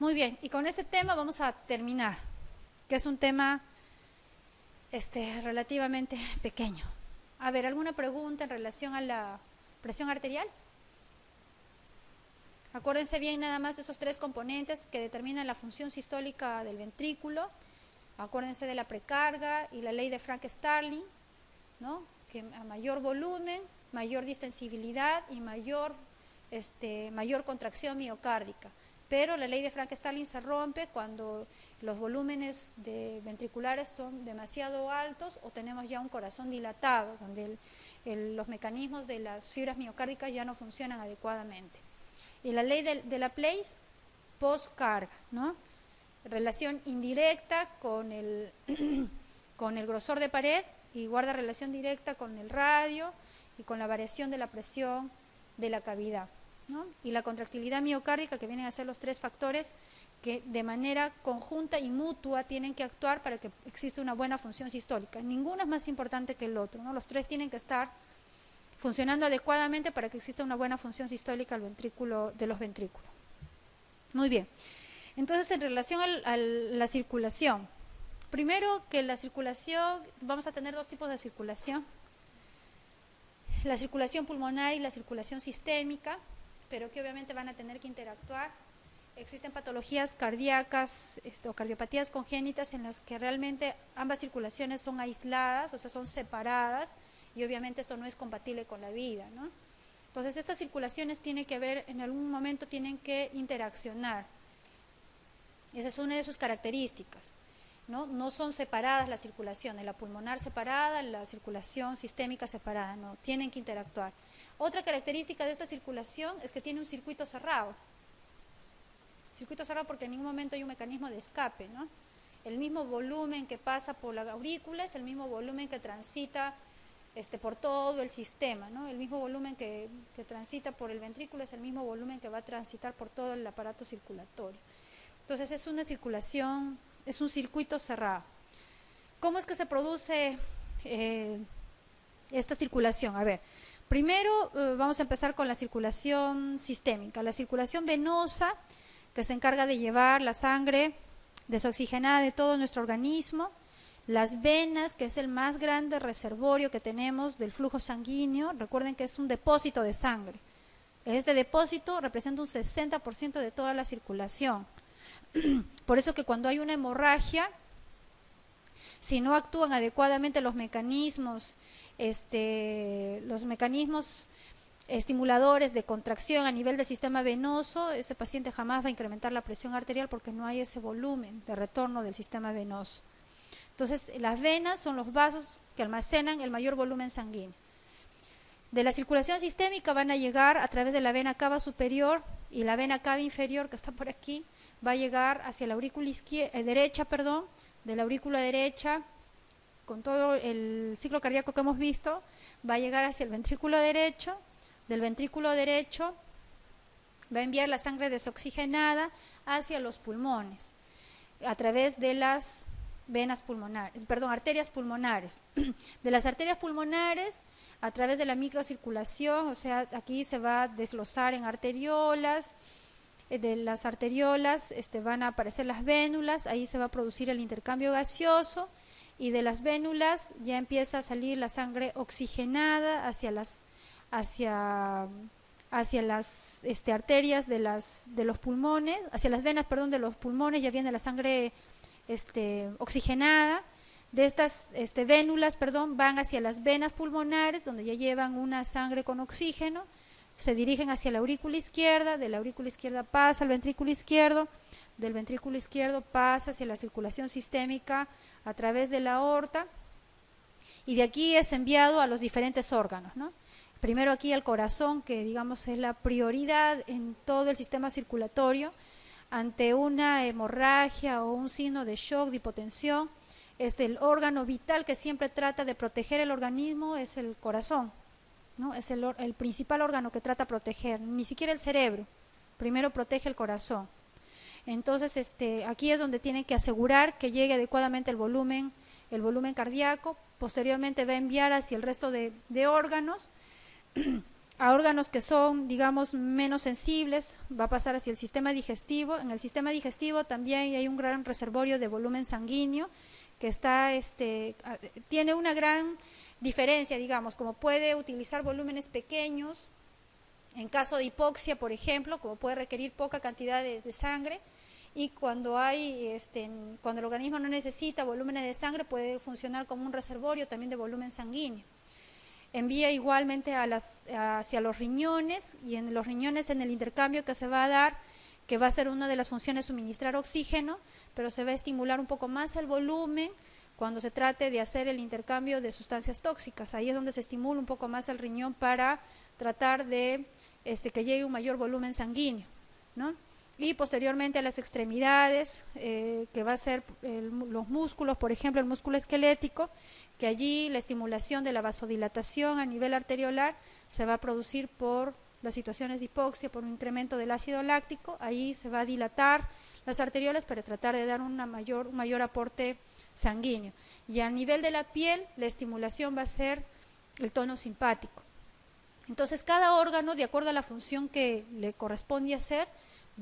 Muy bien, y con este tema vamos a terminar, que es un tema relativamente pequeño. A ver, ¿alguna pregunta en relación a la presión arterial? Acuérdense bien nada más de esos tres componentes que determinan la función sistólica del ventrículo. Acuérdense de la precarga y la ley de Frank-Starling, ¿no? Que a mayor volumen, mayor distensibilidad y mayor contracción miocárdica. Pero la ley de Frank-Starling se rompe cuando los volúmenes ventriculares son demasiado altos o tenemos ya un corazón dilatado, donde los mecanismos de las fibras miocárdicas ya no funcionan adecuadamente. Y la ley de Laplace, postcarga, ¿no? Relación indirecta con el grosor de pared y guarda relación directa con el radio y con la variación de la presión de la cavidad, ¿no? Y la contractilidad miocárdica, que vienen a ser los tres factores que de manera conjunta y mutua tienen que actuar para que exista una buena función sistólica. Ninguno es más importante que el otro, ¿no? Los tres tienen que estar funcionando adecuadamente para que exista una buena función sistólica de los ventrículos. Muy bien. Entonces, en relación a la circulación, primero que la circulación, vamos a tener dos tipos de circulación. La circulación pulmonar y la circulación sistémica, pero que obviamente van a tener que interactuar. Existen patologías cardíacas o cardiopatías congénitas en las que realmente ambas circulaciones son aisladas, o sea, son separadas, y obviamente esto no es compatible con la vida, ¿no? Entonces, estas circulaciones tienen que ver, en algún momento tienen que interaccionar. Esa es una de sus características, ¿no? No son separadas las circulaciones, la pulmonar separada, la circulación sistémica separada, no, tienen que interactuar. Otra característica de esta circulación es que tiene un circuito cerrado. Circuito cerrado porque en ningún momento hay un mecanismo de escape, ¿no? El mismo volumen que pasa por la aurícula es el mismo volumen que transita por todo el sistema, ¿no? El mismo volumen que transita por el ventrículo es el mismo volumen que va a transitar por todo el aparato circulatorio. Entonces es una circulación, es un circuito cerrado. ¿Cómo es que se produce esta circulación? A ver, primero vamos a empezar con la circulación sistémica. La circulación venosa, que se encarga de llevar la sangre desoxigenada de todo nuestro organismo. Las venas, que es el más grande reservorio que tenemos del flujo sanguíneo. Recuerden que es un depósito de sangre. Este depósito representa un 60% de toda la circulación. Por eso que cuando hay una hemorragia, si no actúan adecuadamente los mecanismos estimuladores de contracción a nivel del sistema venoso, ese paciente jamás va a incrementar la presión arterial porque no hay ese volumen de retorno del sistema venoso. Entonces, las venas son los vasos que almacenan el mayor volumen sanguíneo. De la circulación sistémica van a llegar a través de la vena cava superior y la vena cava inferior, que está por aquí, va a llegar hacia la aurícula derecha, de la aurícula derecha, con todo el ciclo cardíaco que hemos visto, va a llegar hacia el ventrículo derecho. Del ventrículo derecho va a enviar la sangre desoxigenada hacia los pulmones, a través de las arterias pulmonares. De las arterias pulmonares, a través de la microcirculación, o sea, aquí se va a desglosar en arteriolas. De las arteriolas van a aparecer las vénulas, ahí se va a producir el intercambio gaseoso, y de las vénulas ya empieza a salir la sangre oxigenada hacia las arterias de los pulmones, hacia las venas, de los pulmones, ya viene la sangre oxigenada. De estas vénulas, van hacia las venas pulmonares, donde ya llevan una sangre con oxígeno, se dirigen hacia la aurícula izquierda, de la aurícula izquierda pasa al ventrículo izquierdo, del ventrículo izquierdo pasa hacia la circulación sistémica a través de la aorta, y de aquí es enviado a los diferentes órganos, ¿no? Primero aquí al corazón, que digamos es la prioridad en todo el sistema circulatorio. Ante una hemorragia o un signo de shock, de hipotensión, el órgano vital que siempre trata de proteger el organismo es el corazón, ¿no? Es el principal órgano que trata de proteger, ni siquiera el cerebro, primero protege el corazón. Entonces aquí es donde tienen que asegurar que llegue adecuadamente el volumen cardíaco. Posteriormente va a enviar hacia el resto de órganos, A órganos que son, digamos, menos sensibles, va a pasar hacia el sistema digestivo. En el sistema digestivo también hay un gran reservorio de volumen sanguíneo que está, tiene una gran diferencia, digamos, como puede utilizar volúmenes pequeños, en caso de hipoxia, por ejemplo, como puede requerir poca cantidad de sangre, y cuando cuando el organismo no necesita volúmenes de sangre, puede funcionar como un reservorio también de volumen sanguíneo. Envía igualmente hacia los riñones, y en los riñones, en el intercambio que se va a dar, que va a ser una de las funciones suministrar oxígeno, pero se va a estimular un poco más el volumen cuando se trate de hacer el intercambio de sustancias tóxicas. Ahí es donde se estimula un poco más el riñón para tratar de que llegue un mayor volumen sanguíneo, ¿no? Y posteriormente a las extremidades, que va a ser los músculos, por ejemplo el músculo esquelético, que allí la estimulación de la vasodilatación a nivel arteriolar se va a producir por las situaciones de hipoxia, por un incremento del ácido láctico. Ahí se va a dilatar las arteriolas para tratar de dar un mayor aporte sanguíneo. Y a nivel de la piel, la estimulación va a ser el tono simpático. Entonces, cada órgano, de acuerdo a la función que le corresponde hacer,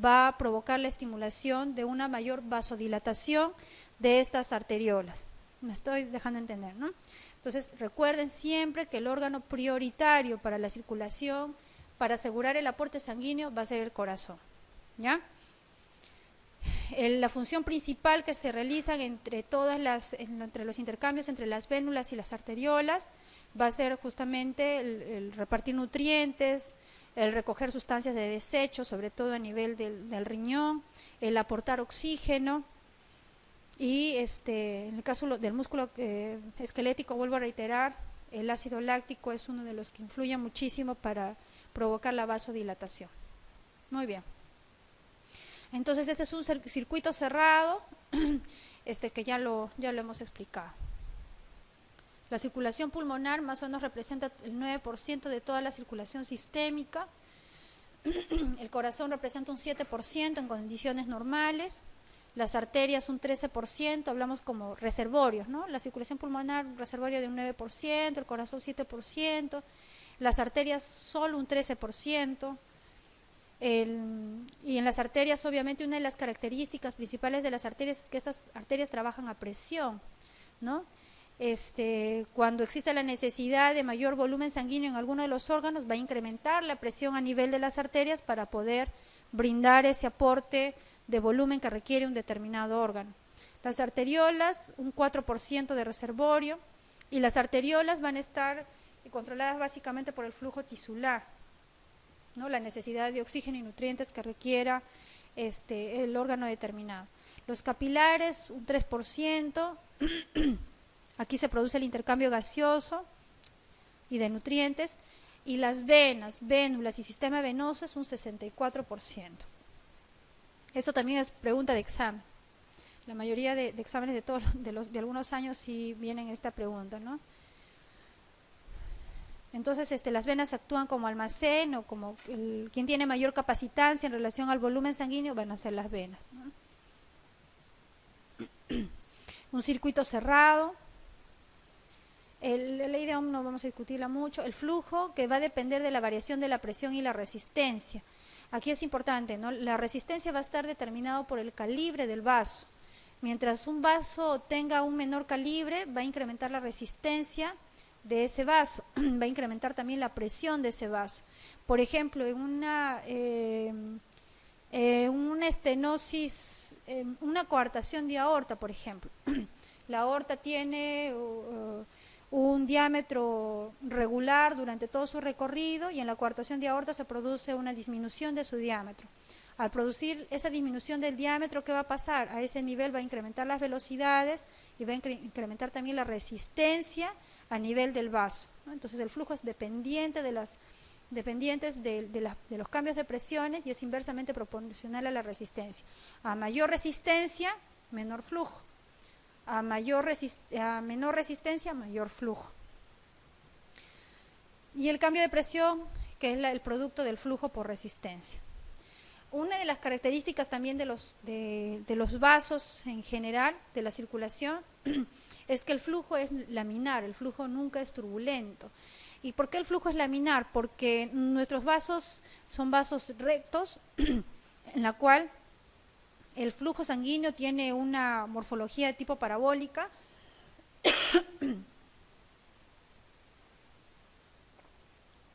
va a provocar la estimulación de una mayor vasodilatación de estas arteriolas. Me estoy dejando entender, ¿no? Entonces, recuerden siempre que el órgano prioritario para la circulación, para asegurar el aporte sanguíneo, va a ser el corazón, ¿ya? La función principal que se realiza entre los intercambios entre las vénulas y las arteriolas va a ser justamente el repartir nutrientes, el recoger sustancias de desecho, sobre todo a nivel del riñón, el aportar oxígeno, y en el caso del músculo esquelético, vuelvo a reiterar, el ácido láctico es uno de los que influye muchísimo para provocar la vasodilatación. Muy bien. Entonces este es un circuito cerrado, que ya lo hemos explicado. La circulación pulmonar más o menos representa el 9% de toda la circulación sistémica. El corazón representa un 7% en condiciones normales. Las arterias un 13%, hablamos como reservorios, ¿no? La circulación pulmonar, un reservorio de un 9%, el corazón 7%, las arterias solo un 13%. Y en las arterias, obviamente, una de las características principales de las arterias es que estas arterias trabajan a presión, ¿no? Cuando existe la necesidad de mayor volumen sanguíneo en alguno de los órganos, va a incrementar la presión a nivel de las arterias para poder brindar ese aporte de volumen que requiere un determinado órgano. Las arteriolas, un 4% de reservorio, y las arteriolas van a estar controladas básicamente por el flujo tisular, ¿no? La necesidad de oxígeno y nutrientes que requiera el órgano determinado. Los capilares, un 3%, aquí se produce el intercambio gaseoso y de nutrientes, y las venas, vénulas y sistema venoso es un 64%. Esto también es pregunta de examen. La mayoría de exámenes de algunos años sí vienen esta pregunta, ¿no? Entonces, las venas actúan como almacén, o como quien tiene mayor capacitancia en relación al volumen sanguíneo van a ser las venas, ¿no? Un circuito cerrado. La ley de Ohm no vamos a discutirla mucho. El flujo, que va a depender de la variación de la presión y la resistencia. Aquí es importante, ¿no? La resistencia va a estar determinado por el calibre del vaso. Mientras un vaso tenga un menor calibre, va a incrementar la resistencia de ese vaso, va a incrementar también la presión de ese vaso. Por ejemplo, en una estenosis, una coartación de aorta, por ejemplo, la aorta tiene un diámetro regular durante todo su recorrido, y en la coartación de aorta se produce una disminución de su diámetro. Al producir esa disminución del diámetro, ¿qué va a pasar? A ese nivel va a incrementar las velocidades y va a incrementar también la resistencia a nivel del vaso, ¿no? Entonces el flujo es dependiente de los cambios de presiones, y es inversamente proporcional a la resistencia. A mayor resistencia, menor flujo. A menor resistencia, mayor flujo. Y el cambio de presión, que es el producto del flujo por resistencia. Una de las características también de los vasos en general, de la circulación, es que el flujo es laminar, el flujo nunca es turbulento. ¿Y por qué el flujo es laminar? Porque nuestros vasos son vasos rectos, en la cual el flujo sanguíneo tiene una morfología de tipo parabólica.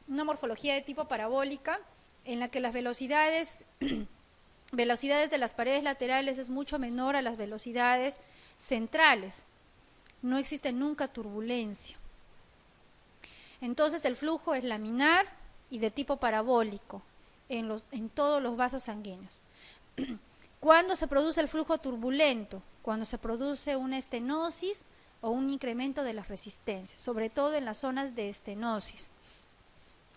Una morfología de tipo parabólica en la que las velocidades de las paredes laterales es mucho menor a las velocidades centrales. No existe nunca turbulencia. Entonces el flujo es laminar y de tipo parabólico en todos los vasos sanguíneos. ¿Cuándo se produce el flujo turbulento? Cuando se produce una estenosis o un incremento de las resistencias, sobre todo en las zonas de estenosis.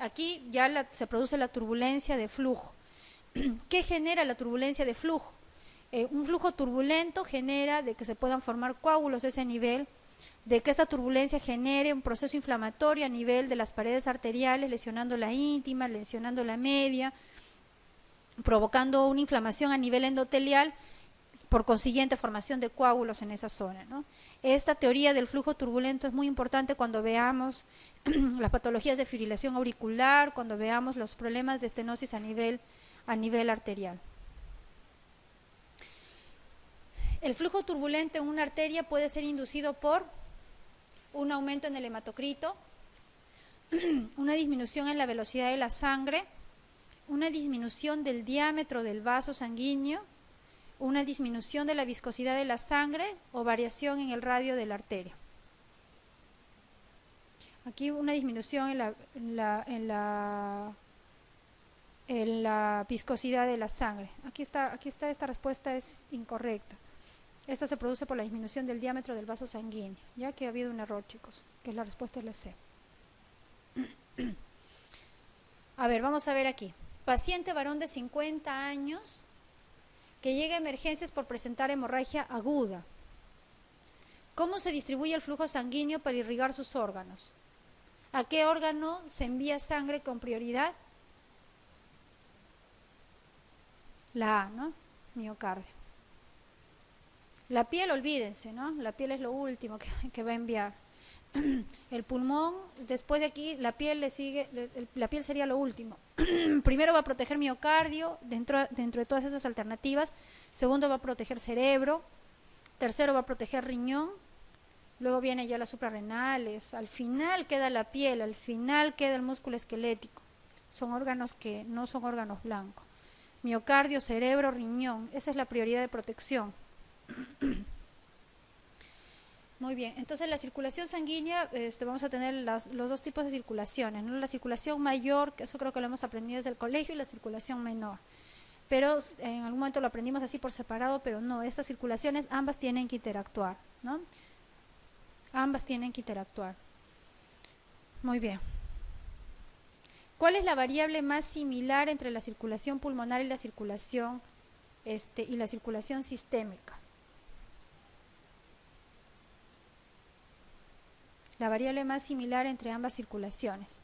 Aquí ya se produce la turbulencia de flujo. ¿Qué genera la turbulencia de flujo? Un flujo turbulento genera de que se puedan formar coágulos a ese nivel, de que esta turbulencia genere un proceso inflamatorio a nivel de las paredes arteriales, lesionando la íntima, lesionando la media, provocando una inflamación a nivel endotelial, por consiguiente formación de coágulos en esa zona, ¿no? Esta teoría del flujo turbulento es muy importante cuando veamos las patologías de fibrilación auricular, cuando veamos los problemas de estenosis a nivel arterial. El flujo turbulento en una arteria puede ser inducido por un aumento en el hematocrito, una disminución en la velocidad de la sangre, una disminución del diámetro del vaso sanguíneo, una disminución de la viscosidad de la sangre o variación en el radio de la arteria. Aquí una disminución en la viscosidad de la sangre. Aquí está, esta respuesta es incorrecta. Esta se produce por la disminución del diámetro del vaso sanguíneo, ya que ha habido un error, chicos, que es la respuesta es la C. A ver, vamos a ver aquí. Paciente varón de 50 años que llega a emergencias por presentar hemorragia aguda. ¿Cómo se distribuye el flujo sanguíneo para irrigar sus órganos? ¿A qué órgano se envía sangre con prioridad? La A, ¿no? Miocardio. La piel, olvídense, ¿no? La piel es lo último que va a enviar. El pulmón, después de aquí, la piel le sigue, la piel sería lo último. Primero va a proteger miocardio, dentro de todas esas alternativas. Segundo va a proteger cerebro. Tercero va a proteger riñón. Luego viene ya las suprarrenales. Al final queda la piel, al final queda el músculo esquelético. Son órganos que no son órganos blancos. Miocardio, cerebro, riñón. Esa es la prioridad de protección. Muy bien, entonces la circulación sanguínea, vamos a tener los dos tipos de circulaciones, ¿no? La circulación mayor, que eso creo que lo hemos aprendido desde el colegio, y la circulación menor. Pero en algún momento lo aprendimos así por separado, pero no, estas circulaciones ambas tienen que interactuar, ¿no? Ambas tienen que interactuar. Muy bien. ¿Cuál es la variable más similar entre la circulación pulmonar y la circulación sistémica? La variable más similar entre ambas circulaciones.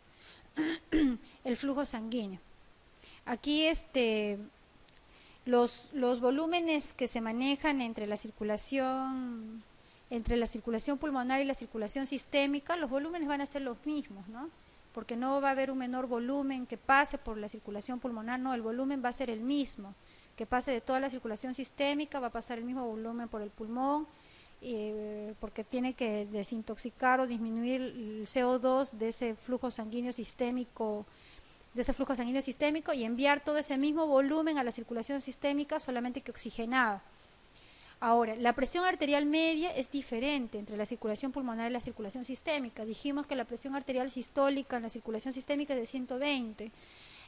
El flujo sanguíneo. Aquí los volúmenes que se manejan entre la circulación pulmonar y la circulación sistémica, los volúmenes van a ser los mismos, ¿no? Porque no va a haber un menor volumen que pase por la circulación pulmonar, no, el volumen va a ser el mismo, que pase de toda la circulación sistémica, va a pasar el mismo volumen por el pulmón, porque tiene que desintoxicar o disminuir el CO2 de ese flujo sanguíneo sistémico, y enviar todo ese mismo volumen a la circulación sistémica, solamente que oxigenada. Ahora, la presión arterial media es diferente entre la circulación pulmonar y la circulación sistémica. Dijimos que la presión arterial sistólica en la circulación sistémica es de 120,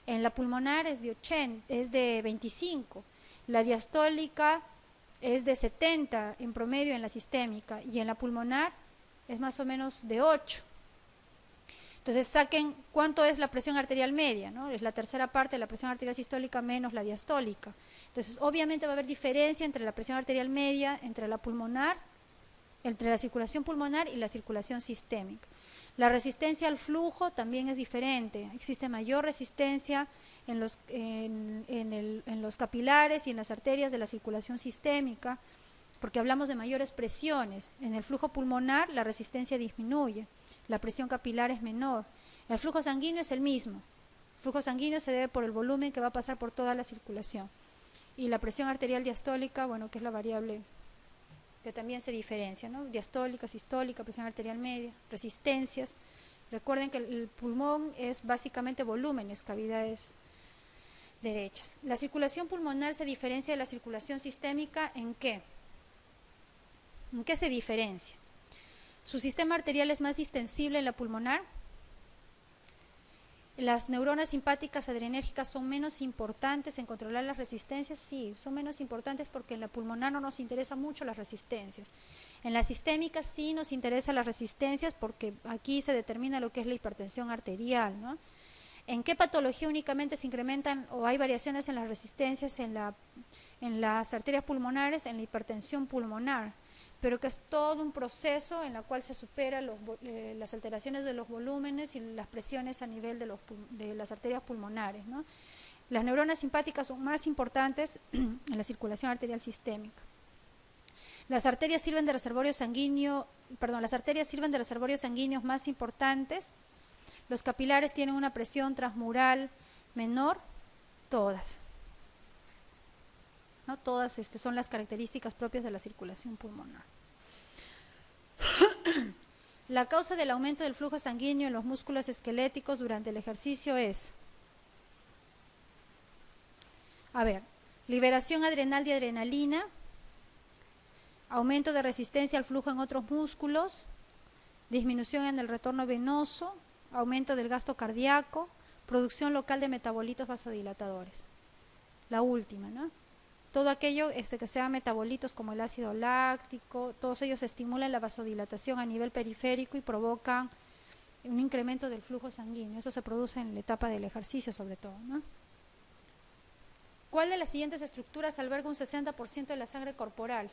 en la pulmonar es de 25, la diastólica es de 70 en promedio en la sistémica, y en la pulmonar es más o menos de 8. Entonces saquen cuánto es la presión arterial media, ¿no? Es la tercera parte de la presión arterial sistólica menos la diastólica. Entonces obviamente va a haber diferencia entre la presión arterial media, entre la circulación pulmonar y la circulación sistémica. La resistencia al flujo también es diferente. Existe mayor resistencia en los capilares y en las arterias de la circulación sistémica, porque hablamos de mayores presiones. En el flujo pulmonar la resistencia disminuye, la presión capilar es menor. El flujo sanguíneo es el mismo. El flujo sanguíneo se debe por el volumen que va a pasar por toda la circulación. Y la presión arterial diastólica, bueno, que es la variable que también se diferencia, ¿no? Diastólica, sistólica, presión arterial media, resistencias. Recuerden que el pulmón es básicamente volúmenes, cavidades derechas. La circulación pulmonar se diferencia de la circulación sistémica ¿en qué? ¿En qué se diferencia? Su sistema arterial es más distensible en la pulmonar. Las neuronas simpáticas adrenérgicas son menos importantes en controlar las resistencias. Sí, son menos importantes porque en la pulmonar no nos interesa mucho las resistencias. En la sistémica sí nos interesa las resistencias porque aquí se determina lo que es la hipertensión arterial, ¿no? ¿En qué patología únicamente se incrementan o hay variaciones en las resistencias en las arterias pulmonares? En la hipertensión pulmonar, pero que es todo un proceso en el cual se supera las alteraciones de los volúmenes y las presiones a nivel de las arterias pulmonares, ¿no? Las neuronas simpáticas son más importantes en la circulación arterial sistémica. Las arterias sirven de reservorio sanguíneo, las arterias sirven de reservorios sanguíneos más importantes. Los capilares tienen una presión transmural menor, todas. ¿No? Todas son las características propias de la circulación pulmonar. La causa del aumento del flujo sanguíneo en los músculos esqueléticos durante el ejercicio es, liberación adrenal de adrenalina, aumento de resistencia al flujo en otros músculos, disminución en el retorno venoso, aumento del gasto cardíaco, producción local de metabolitos vasodilatadores. La última, ¿no? Todo aquello que sean metabolitos como el ácido láctico, todos ellos estimulan la vasodilatación a nivel periférico y provocan un incremento del flujo sanguíneo. Eso se produce en la etapa del ejercicio sobre todo, ¿no? ¿Cuál de las siguientes estructuras alberga un 60% de la sangre corporal?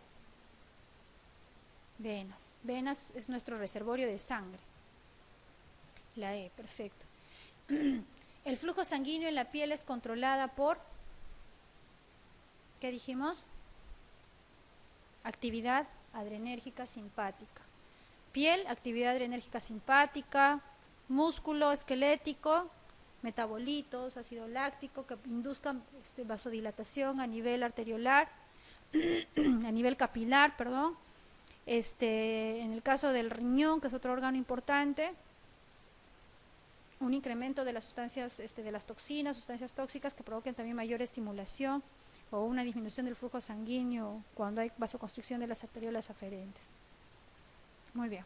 Venas. Venas es nuestro reservorio de sangre. La E, perfecto. El flujo sanguíneo en la piel es controlada por, ¿qué dijimos? Actividad adrenérgica simpática. Piel, actividad adrenérgica simpática. Músculo esquelético, metabolitos, ácido láctico que induzcan vasodilatación a nivel arteriolar, a nivel capilar, perdón. En el caso del riñón, que es otro órgano importante, un incremento de las sustancias, de las toxinas, sustancias tóxicas que provoquen también mayor estimulación o una disminución del flujo sanguíneo cuando hay vasoconstricción de las arteriolas aferentes. Muy bien.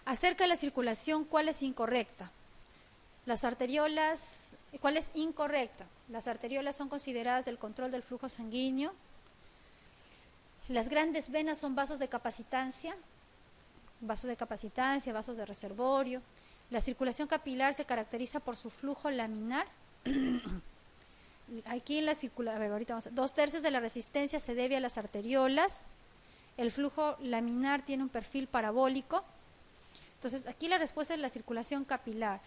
Acerca de la circulación, ¿cuál es incorrecta? Las arteriolas, ¿cuál es incorrecta? Las arteriolas son consideradas del control del flujo sanguíneo. Las grandes venas son vasos de capacitancia, vasos de reservorio. La circulación capilar se caracteriza por su flujo laminar. Aquí en la circulación, ahorita vamos a ver, 2/3 de la resistencia se debe a las arteriolas. El flujo laminar tiene un perfil parabólico. Entonces, aquí la respuesta es la circulación capilar.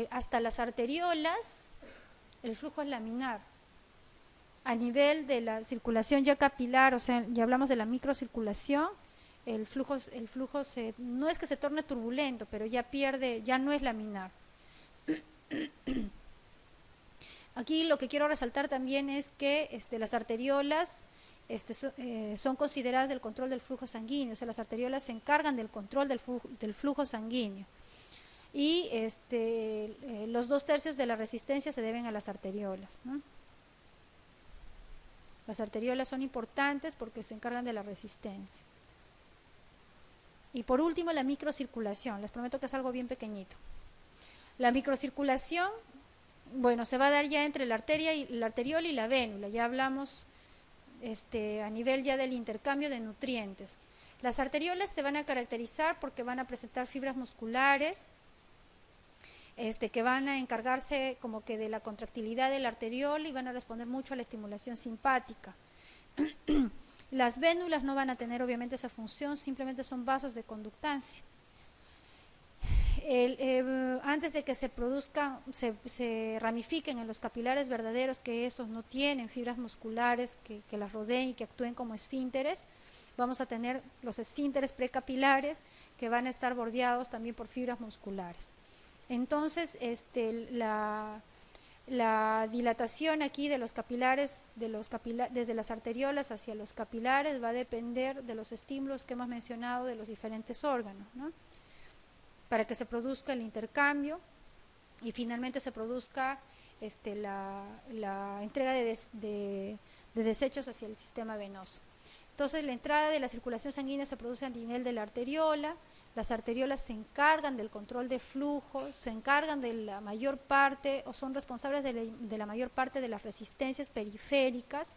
Hasta las arteriolas, el flujo es laminar. A nivel de la circulación ya capilar, o sea, ya hablamos de la microcirculación, el flujo no es que se torne turbulento, pero ya pierde, ya no es laminar. Aquí lo que quiero resaltar también es que las arteriolas son consideradas del control del flujo sanguíneo, o sea, las arteriolas se encargan del control del flujo sanguíneo. Y los 2/3 de la resistencia se deben a las arteriolas, ¿no? Las arteriolas son importantes porque se encargan de la resistencia. Y por último, la microcirculación. Les prometo que es algo bien pequeñito. La microcirculación, bueno, se va a dar ya entre la arteriola y la vénula. Ya hablamos a nivel ya del intercambio de nutrientes. Las arteriolas se van a caracterizar porque van a presentar fibras musculares, que van a encargarse como que de la contractilidad del arteriola y van a responder mucho a la estimulación simpática. Las vénulas no van a tener obviamente esa función, simplemente son vasos de conductancia. Antes de que se produzcan, se ramifiquen en los capilares verdaderos, que estos no tienen fibras musculares que las rodeen y que actúen como esfínteres, vamos a tener los esfínteres precapilares que van a estar bordeados también por fibras musculares. Entonces, la dilatación aquí de los capilares, desde las arteriolas hacia los capilares, va a depender de los estímulos que hemos mencionado de los diferentes órganos, ¿no? Para que se produzca el intercambio y finalmente se produzca la entrega de desechos hacia el sistema venoso. Entonces, la entrada de la circulación sanguínea se produce a nivel de la arteriola. Las arteriolas se encargan del control de flujo, se encargan de la mayor parte o son responsables de la mayor parte de las resistencias periféricas.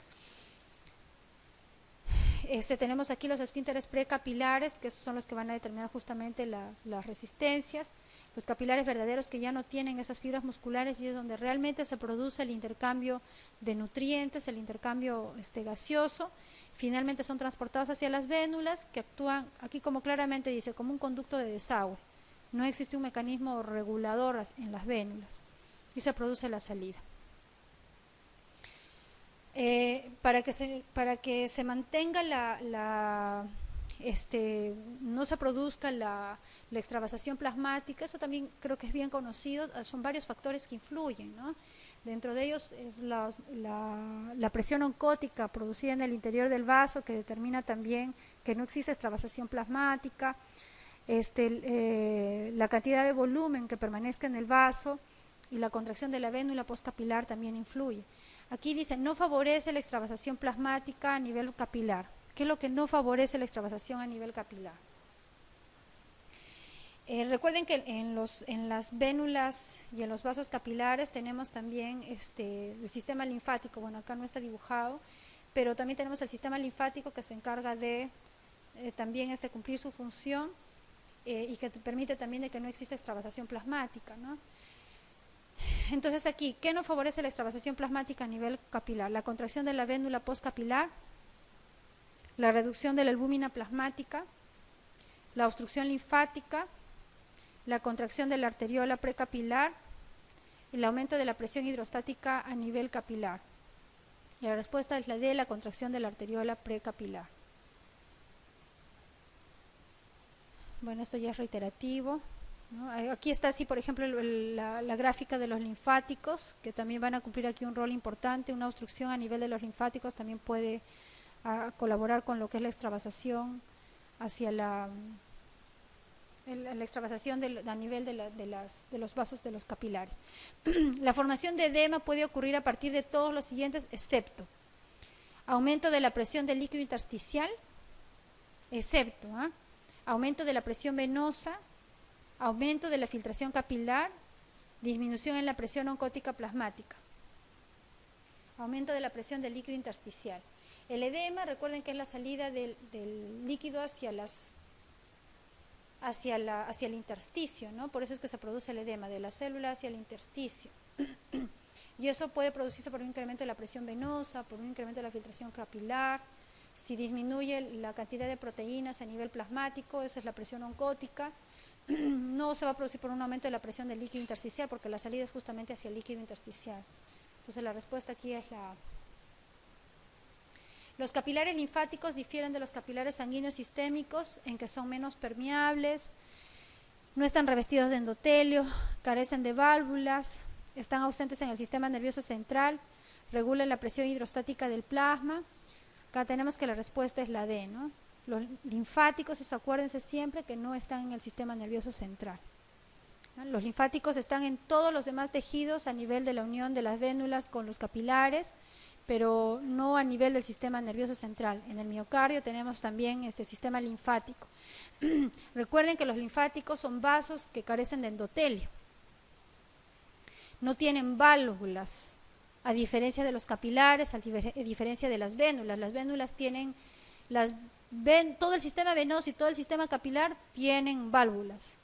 Tenemos aquí los esfínteres precapilares, que son los que van a determinar justamente las resistencias. Los capilares verdaderos que ya no tienen esas fibras musculares y es donde realmente se produce el intercambio de nutrientes, el intercambio gaseoso. Finalmente son transportados hacia las vénulas que actúan, aquí como claramente dice, como un conducto de desagüe. No existe un mecanismo regulador en las vénulas y se produce la salida. Para que se mantenga no se produzca la extravasación plasmática, eso también creo que es bien conocido, son varios factores que influyen, ¿no? Dentro de ellos es la presión oncótica producida en el interior del vaso, que determina también que no existe extravasación plasmática, la cantidad de volumen que permanezca en el vaso y la contracción de la vénula postcapilar también influye. Aquí dice, no favorece la extravasación plasmática a nivel capilar. ¿Qué es lo que no favorece la extravasación a nivel capilar? Recuerden que en las vénulas y en los vasos capilares tenemos también el sistema linfático. Bueno, acá no está dibujado, pero también tenemos el sistema linfático que se encarga de también cumplir su función y que permite también de que no exista extravasación plasmática, ¿no? Entonces aquí, ¿qué no favorece la extravasación plasmática a nivel capilar? La contracción de la vénula postcapilar, la reducción de la albúmina plasmática, la obstrucción linfática, la contracción de la arteriola precapilar, el aumento de la presión hidrostática a nivel capilar. Y la respuesta es la D, la contracción de la arteriola precapilar. Bueno, esto ya es reiterativo, ¿no? Aquí está así, por ejemplo, la gráfica de los linfáticos, que también van a cumplir aquí un rol importante. Una obstrucción a nivel de los linfáticos también puede colaborar con lo que es la extravasación hacia la extravasación a nivel de los vasos de los capilares. La formación de edema puede ocurrir a partir de todos los siguientes, excepto aumento de la presión del líquido intersticial, excepto aumento de la presión venosa, aumento de la filtración capilar, disminución en la presión oncótica plasmática, aumento de la presión del líquido intersticial. El edema, recuerden que es la salida del líquido hacia el intersticio, ¿no? Por eso es que se produce el edema, de la célula hacia el intersticio. Y eso puede producirse por un incremento de la presión venosa, por un incremento de la filtración capilar. Si disminuye la cantidad de proteínas a nivel plasmático, esa es la presión oncótica. No se va a producir por un aumento de la presión del líquido intersticial, porque la salida es justamente hacia el líquido intersticial. Entonces la respuesta aquí es la A. Los capilares linfáticos difieren de los capilares sanguíneos sistémicos en que son menos permeables, no están revestidos de endotelio, carecen de válvulas, están ausentes en el sistema nervioso central, regulan la presión hidrostática del plasma. Acá tenemos que la respuesta es la D, ¿no? Los linfáticos, acuérdense siempre que no están en el sistema nervioso central, ¿no? Los linfáticos están en todos los demás tejidos a nivel de la unión de las vénulas con los capilares, pero no a nivel del sistema nervioso central. En el miocardio tenemos también este sistema linfático. Recuerden que los linfáticos son vasos que carecen de endotelio. No tienen válvulas, a diferencia de los capilares, a diferencia de las vénulas. Las vénulas tienen, todo el sistema venoso y todo el sistema capilar tienen válvulas.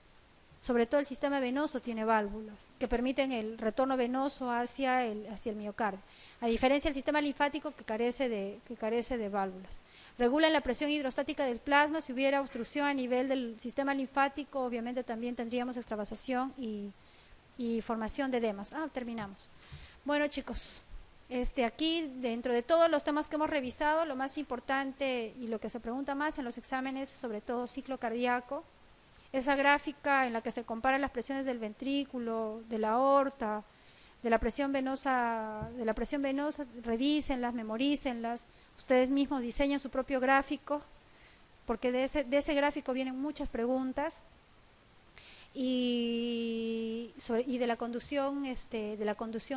Sobre todo el sistema venoso tiene válvulas que permiten el retorno venoso hacia el miocardio, a diferencia del sistema linfático que carece de válvulas. Regulan la presión hidrostática del plasma. Si hubiera obstrucción a nivel del sistema linfático, obviamente también tendríamos extravasación y formación de edemas. Terminamos. Bueno, chicos, Aquí, dentro de todos los temas que hemos revisado, lo más importante y lo que se pregunta más en los exámenes, sobre todo ciclo cardíaco, esa gráfica en la que se comparan las presiones del ventrículo, de la aorta, de la presión venosa, revísenlas, memorícenlas, ustedes mismos diseñen su propio gráfico, porque de ese gráfico vienen muchas preguntas. Y de la conducción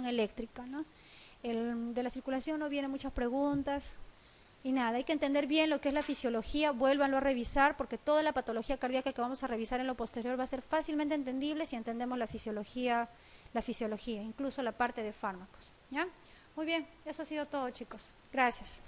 eléctrica, ¿no? De la circulación no vienen muchas preguntas y nada, hay que entender bien lo que es la fisiología, vuélvanlo a revisar porque toda la patología cardíaca que vamos a revisar en lo posterior va a ser fácilmente entendible si entendemos la fisiología, incluso la parte de fármacos, ¿ya? Muy bien, eso ha sido todo, chicos. Gracias.